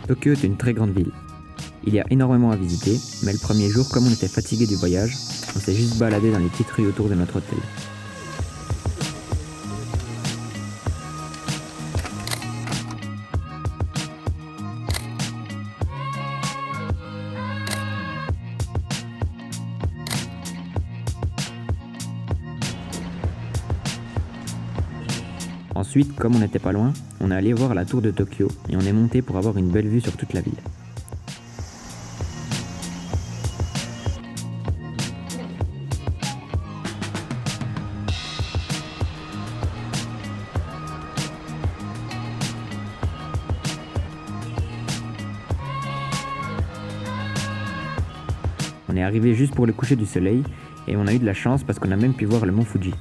Tokyo est une très grande ville. Il y a énormément à visiter, mais le premier jour, comme on était fatigué du voyage, on s'est juste baladé dans les petites rues autour de notre hôtel. Ensuite, comme on n'était pas loin, on est allé voir la tour de Tokyo et on est monté pour avoir une belle vue sur toute la ville. On est arrivé juste pour le coucher du soleil et on a eu de la chance parce qu'on a même pu voir le mont Fuji.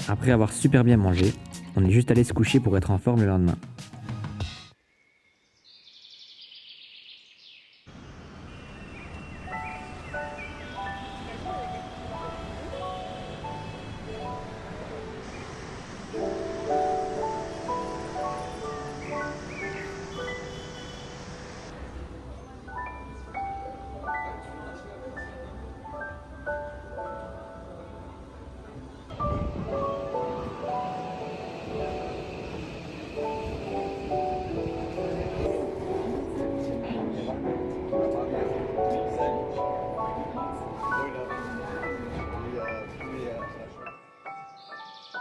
Après avoir super bien mangé, on est juste allé se coucher pour être en forme le lendemain.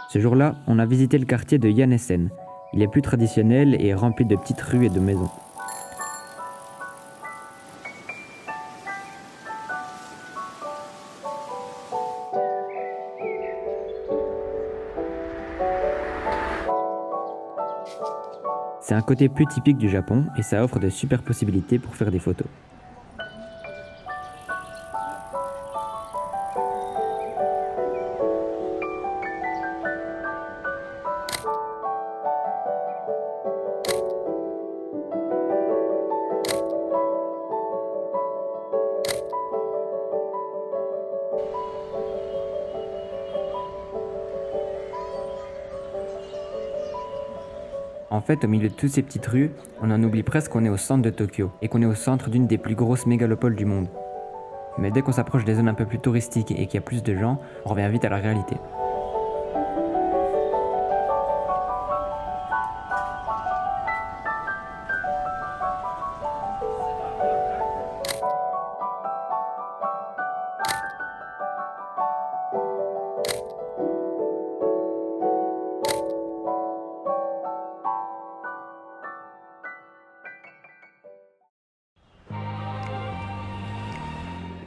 Ce jour-là, on a visité le quartier de Yanesen. Il est plus traditionnel et rempli de petites rues et de maisons. C'est un côté plus typique du Japon et ça offre de super possibilités pour faire des photos. En fait, au milieu de toutes ces petites rues, on en oublie presque qu'on est au centre de Tokyo et qu'on est au centre d'une des plus grosses mégalopoles du monde. Mais dès qu'on s'approche des zones un peu plus touristiques et qu'il y a plus de gens, on revient vite à la réalité.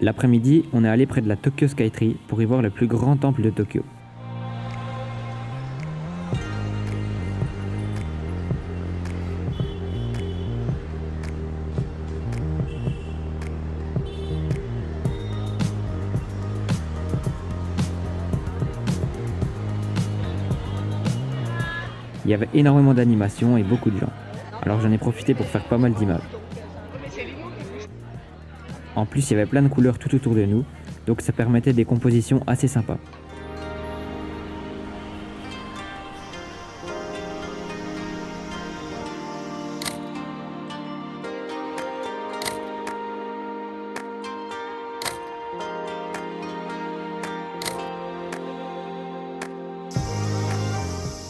L'après-midi, on est allé près de la Tokyo Skytree pour y voir le plus grand temple de Tokyo. Il y avait énormément d'animations et beaucoup de gens, alors j'en ai profité pour faire pas mal d'images. En plus, il y avait plein de couleurs tout autour de nous, donc ça permettait des compositions assez sympas.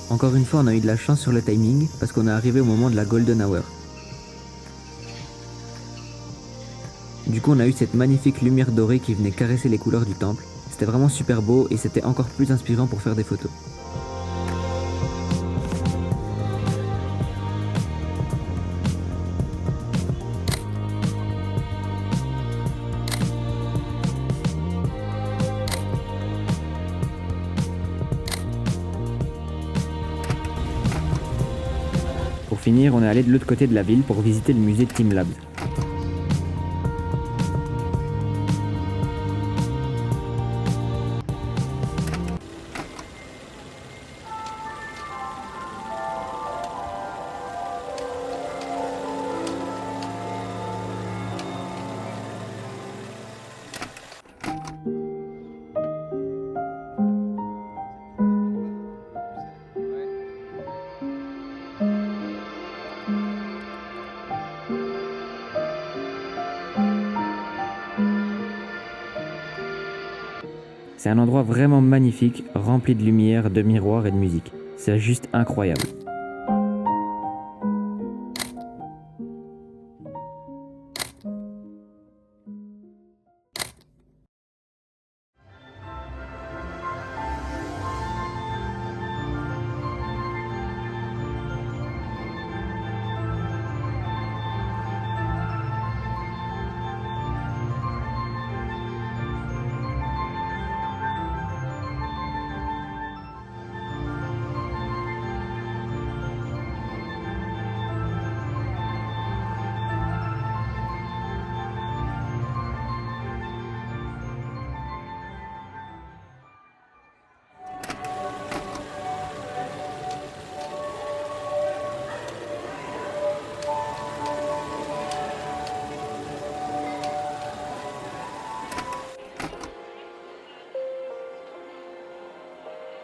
Encore une fois, on a eu de la chance sur le timing parce qu'on est arrivé au moment de la Golden Hour. Du coup, on a eu cette magnifique lumière dorée qui venait caresser les couleurs du temple. C'était vraiment super beau et c'était encore plus inspirant pour faire des photos. finir, on est allé de l'autre côté de la ville pour visiter le musée Teamlabs. C'est un endroit vraiment magnifique, rempli de lumière, de miroirs et de musique. C'est juste incroyable.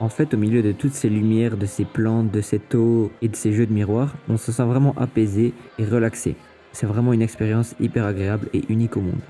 En fait, au milieu de toutes ces lumières, de ces plantes, de cette eau et de ces jeux de miroirs, on se sent vraiment apaisé et relaxé. C'est vraiment une expérience hyper agréable et unique au monde.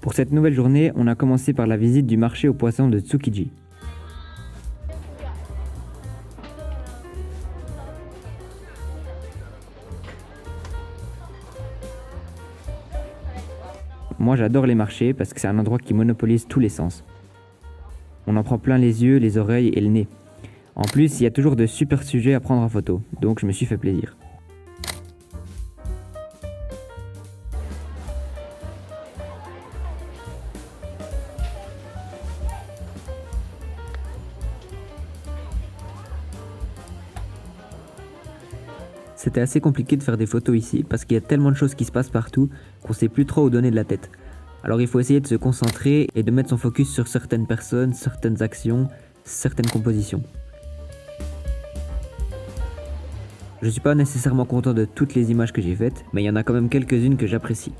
Pour cette nouvelle journée, on a commencé par la visite du marché aux poissons de Tsukiji. Moi j'adore les marchés parce que c'est un endroit qui monopolise tous les sens. On en prend plein les yeux, les oreilles et le nez. En plus, il y a toujours de super sujets à prendre en photo, donc je me suis fait plaisir. C'était assez compliqué de faire des photos ici parce qu'il y a tellement de choses qui se passent partout qu'on sait plus trop où donner de la tête. Alors il faut essayer de se concentrer et de mettre son focus sur certaines personnes, certaines actions, certaines compositions. Je suis pas nécessairement content de toutes les images que j'ai faites, mais il y en a quand même quelques-unes que j'apprécie.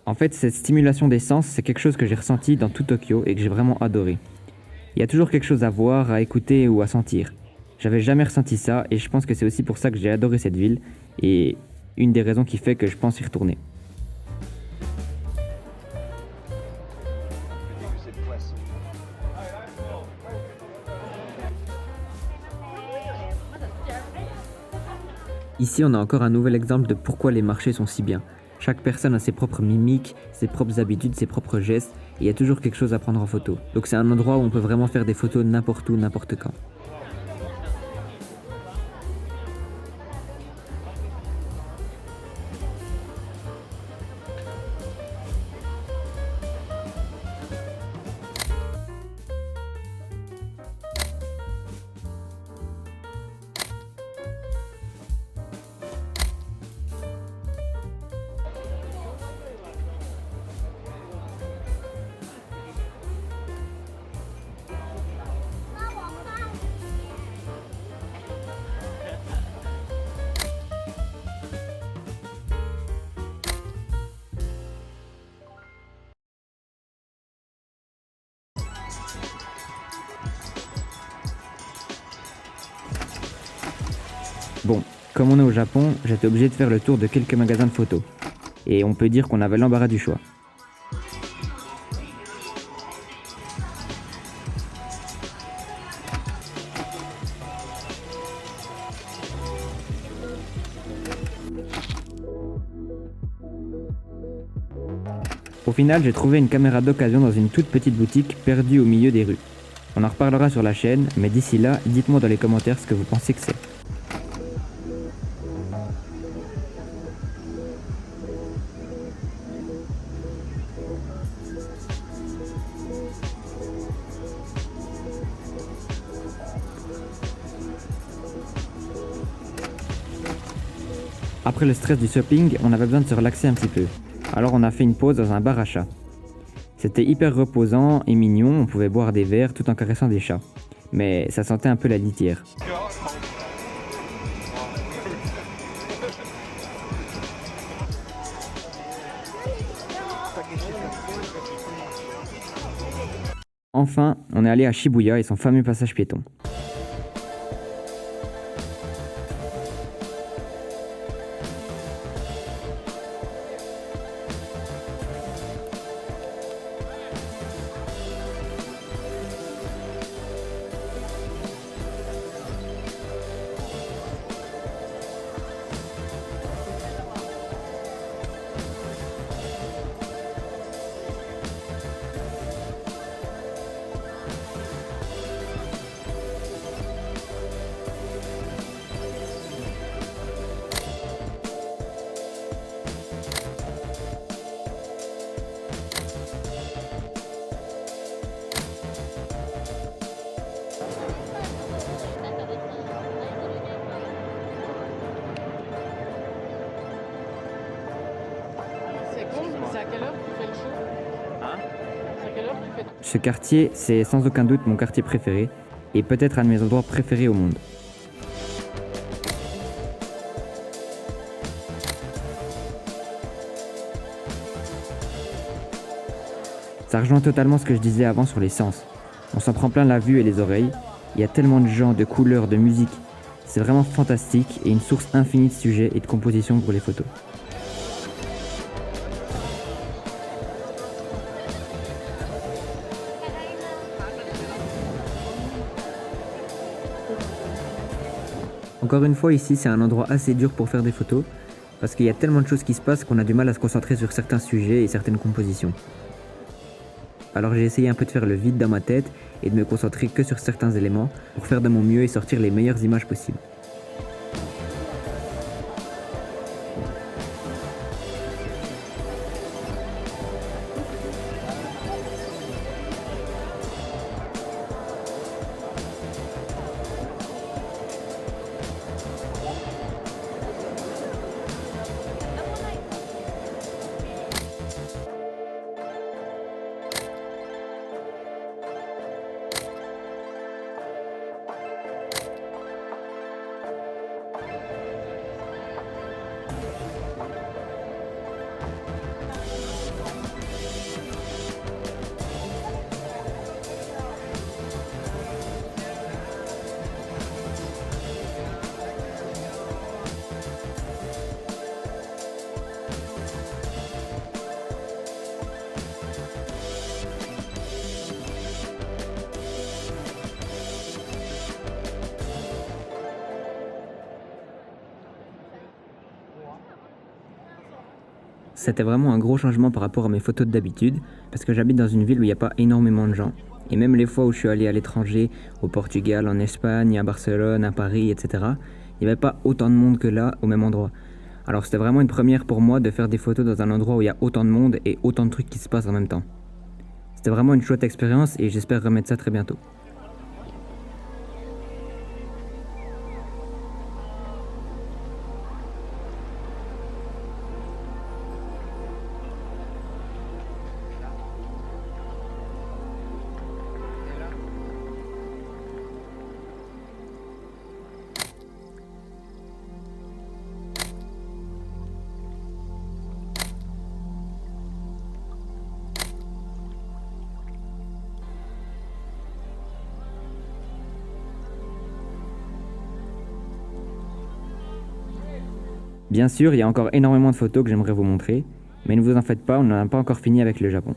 En fait, cette stimulation des sens, c'est quelque chose que j'ai ressenti dans tout Tokyo et que j'ai vraiment adoré. Il y a toujours quelque chose à voir, à écouter ou à sentir. J'avais jamais ressenti ça et je pense que c'est aussi pour ça que j'ai adoré cette ville et une des raisons qui fait que je pense y retourner. Ici, on a encore un nouvel exemple de pourquoi les marchés sont si bien. Chaque personne a ses propres mimiques, ses propres habitudes, ses propres gestes, et il y a toujours quelque chose à prendre en photo. Donc c'est un endroit où on peut vraiment faire des photos n'importe où, n'importe quand. Bon, comme on est au Japon, j'étais obligé de faire le tour de quelques magasins de photos. Et on peut dire qu'on avait l'embarras du choix. Au final, j'ai trouvé une caméra d'occasion dans une toute petite boutique perdue au milieu des rues. On en reparlera sur la chaîne, mais d'ici là, dites-moi dans les commentaires ce que vous pensez que c'est. Après le stress du shopping, on avait besoin de se relaxer un petit peu. Alors on a fait une pause dans un bar à chats. C'était hyper reposant et mignon, on pouvait boire des verres tout en caressant des chats. Mais ça sentait un peu la litière. Enfin, on est allé à Shibuya et son fameux passage piéton. C'est à quelle heure tu fais le show? C'est à quelle heure tu fais? Ce quartier, c'est sans aucun doute mon quartier préféré, et peut-être un de mes endroits préférés au monde. Ça rejoint totalement ce que je disais avant sur les sens. On s'en prend plein la vue et les oreilles, il y a tellement de gens, de couleurs, de musique. C'est vraiment fantastique et une source infinie de sujets et de compositions pour les photos. Encore une fois, ici, c'est un endroit assez dur pour faire des photos, parce qu'il y a tellement de choses qui se passent qu'on a du mal à se concentrer sur certains sujets et certaines compositions. Alors j'ai essayé un peu de faire le vide dans ma tête et de me concentrer que sur certains éléments pour faire de mon mieux et sortir les meilleures images possibles. c'était vraiment un gros changement par rapport à mes photos d'habitude, parce que j'habite dans une ville où il n'y a pas énormément de gens. Et même les fois où je suis allé à l'étranger, au Portugal, en Espagne, à Barcelone, à Paris, etc., il n'y avait pas autant de monde que là, au même endroit. Alors c'était vraiment une première pour moi de faire des photos dans un endroit où il y a autant de monde et autant de trucs qui se passent en même temps. C'était vraiment une chouette expérience et j'espère remettre ça très bientôt. Bien sûr, il y a encore énormément de photos que j'aimerais vous montrer, mais ne vous en faites pas, on n'en a pas encore fini avec le Japon.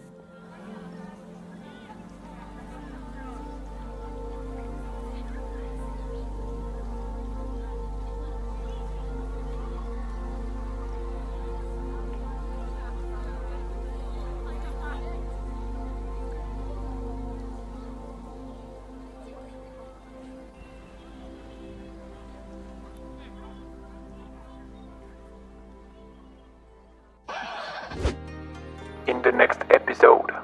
In the next episode.